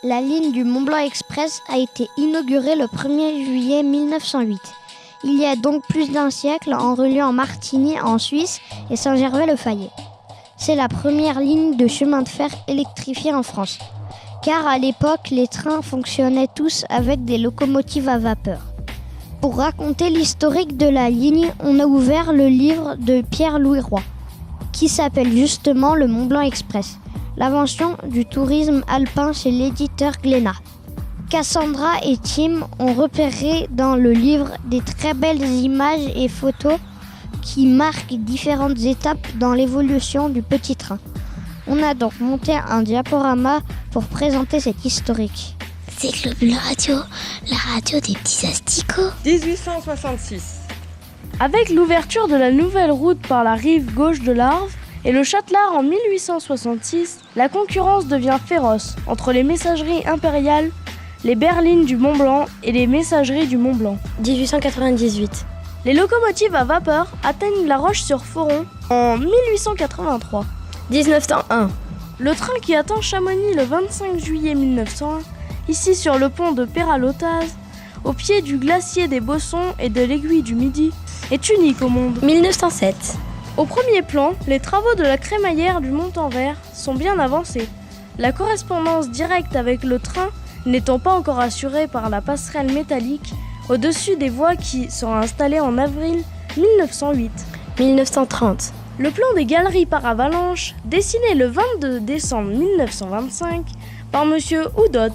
La ligne du Mont-Blanc Express a été inaugurée le 1er juillet 1908. Il y a donc plus d'un siècle en reliant Martigny en Suisse et Saint-Gervais-le-Fayet. C'est la première ligne de chemin de fer électrifiée en France. Car à l'époque, les trains fonctionnaient tous avec des locomotives à vapeur. Pour raconter l'historique de la ligne, on a ouvert le livre de Pierre-Louis Roy, qui s'appelle justement le Mont-Blanc Express, l'invention du tourisme alpin chez l'éditeur Glénat. Cassandra et Tim ont repéré dans le livre des très belles images et photos qui marquent différentes étapes dans l'évolution du petit train. On a donc monté un diaporama pour présenter cette historique. C'est Globule Radio, la radio des petits asticots. 1866. Avec l'ouverture de la nouvelle route par la rive gauche de l'Arve et le Châtelard en 1866, la concurrence devient féroce entre les messageries impériales, les berlines du Mont-Blanc et les messageries du Mont-Blanc. 1898. Les locomotives à vapeur atteignent La Roche-sur-Foron en 1883. 1901. Le train qui attend Chamonix le 25 juillet 1901, ici sur le pont de Péralotaz, au pied du glacier des Bossons et de l'aiguille du Midi, est unique au monde. 1907. Au premier plan, les travaux de la crémaillère du Montanvert sont bien avancés. La correspondance directe avec le train n'étant pas encore assurée par la passerelle métallique au-dessus des voies qui sera installée en avril 1908. 1930. Le plan des galeries par avalanche, dessiné le 22 décembre 1925 par M. Oudot,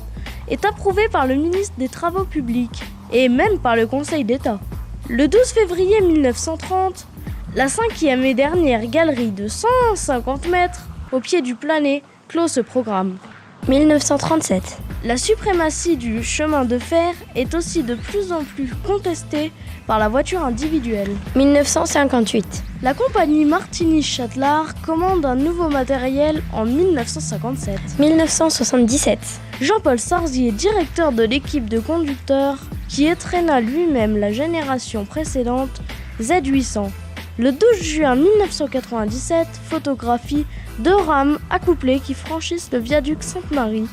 est approuvé par le ministre des Travaux publics et même par le Conseil d'État. Le 12 février 1930, la cinquième et dernière galerie de 150 mètres au pied du Planet clôt ce programme. 1937. La suprématie du chemin de fer est aussi de plus en plus contestée par la voiture individuelle. 1958. La compagnie Martigny-Châtelard commande un nouveau matériel en 1957. 1977. Jean-Paul Sarzier, directeur de l'équipe de conducteurs, qui entraîna lui-même la génération précédente, Z800. Le 12 juin 1997, photographie deux rames accouplées qui franchissent le viaduc Sainte-Marie,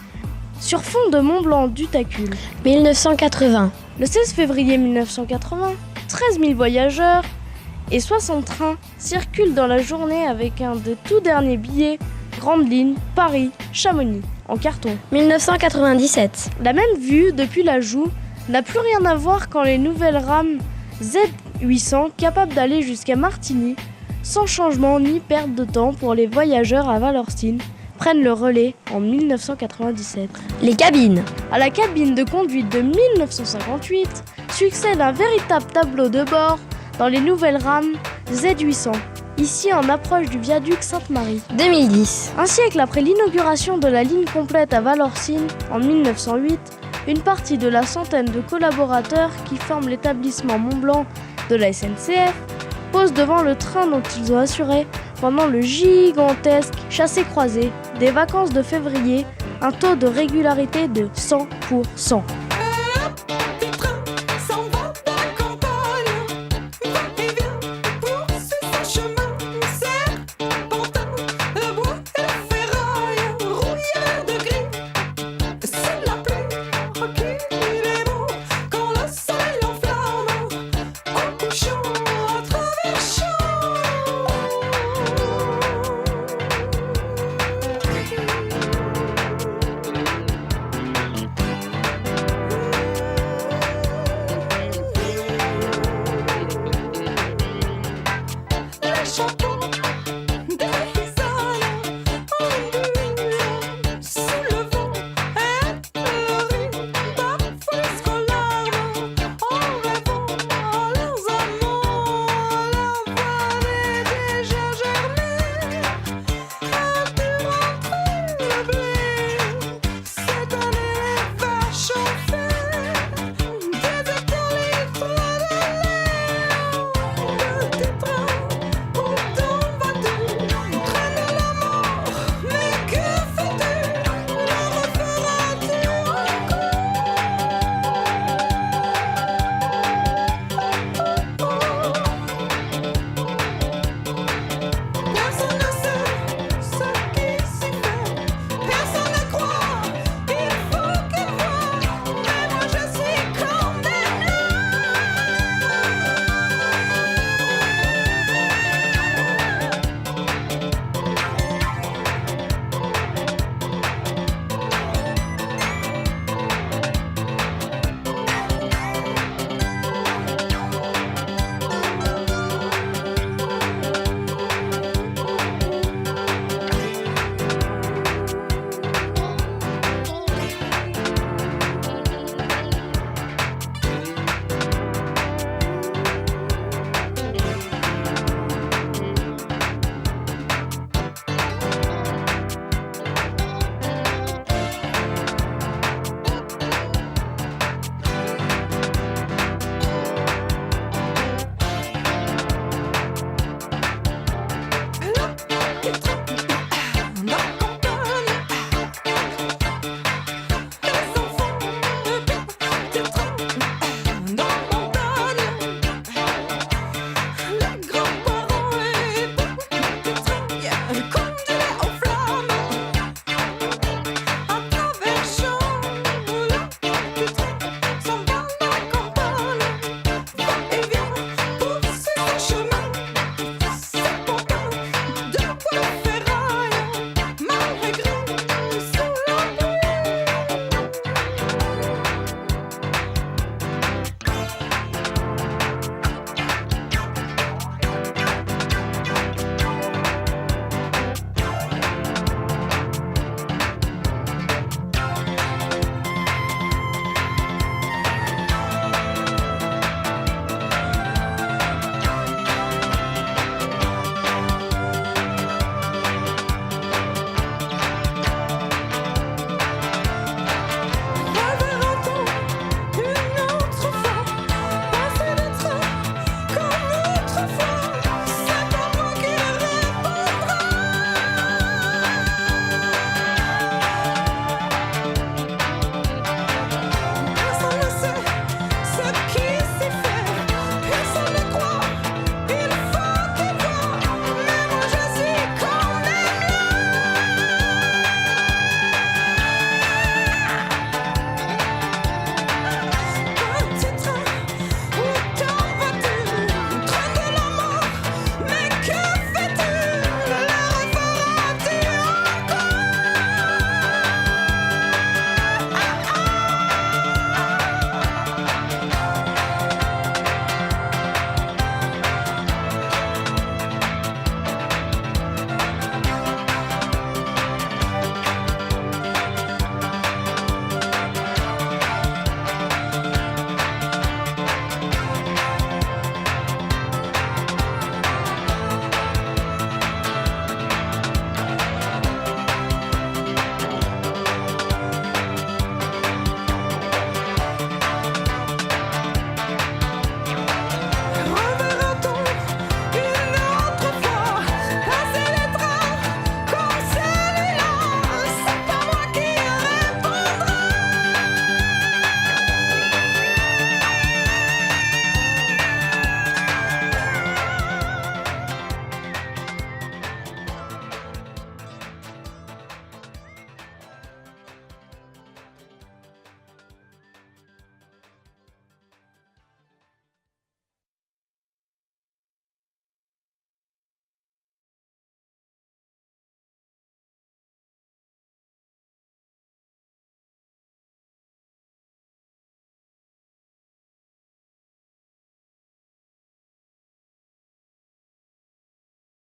sur fond de Mont-Blanc du Tacul. 1980. Le 16 février 1980, 13 000 voyageurs et 60 trains circulent dans la journée avec un des tout derniers billets Grande Ligne, Paris-Chamonix, en carton. 1997. La même vue depuis la Joux n'a plus rien à voir quand les nouvelles rames Z800 capables d'aller jusqu'à Martigny, sans changement ni perte de temps pour les voyageurs à Valorcine, prennent le relais en 1997. Les cabines. À la cabine de conduite de 1958 succède un véritable tableau de bord dans les nouvelles rames Z800, ici en approche du viaduc Sainte-Marie. 2010. Un siècle après l'inauguration de la ligne complète à Valorcine en 1908, une partie de la centaine de collaborateurs qui forment l'établissement Mont-Blanc de la SNCF pose devant le train dont ils ont assuré pendant le gigantesque chassé-croisé des vacances de février un taux de régularité de 100%.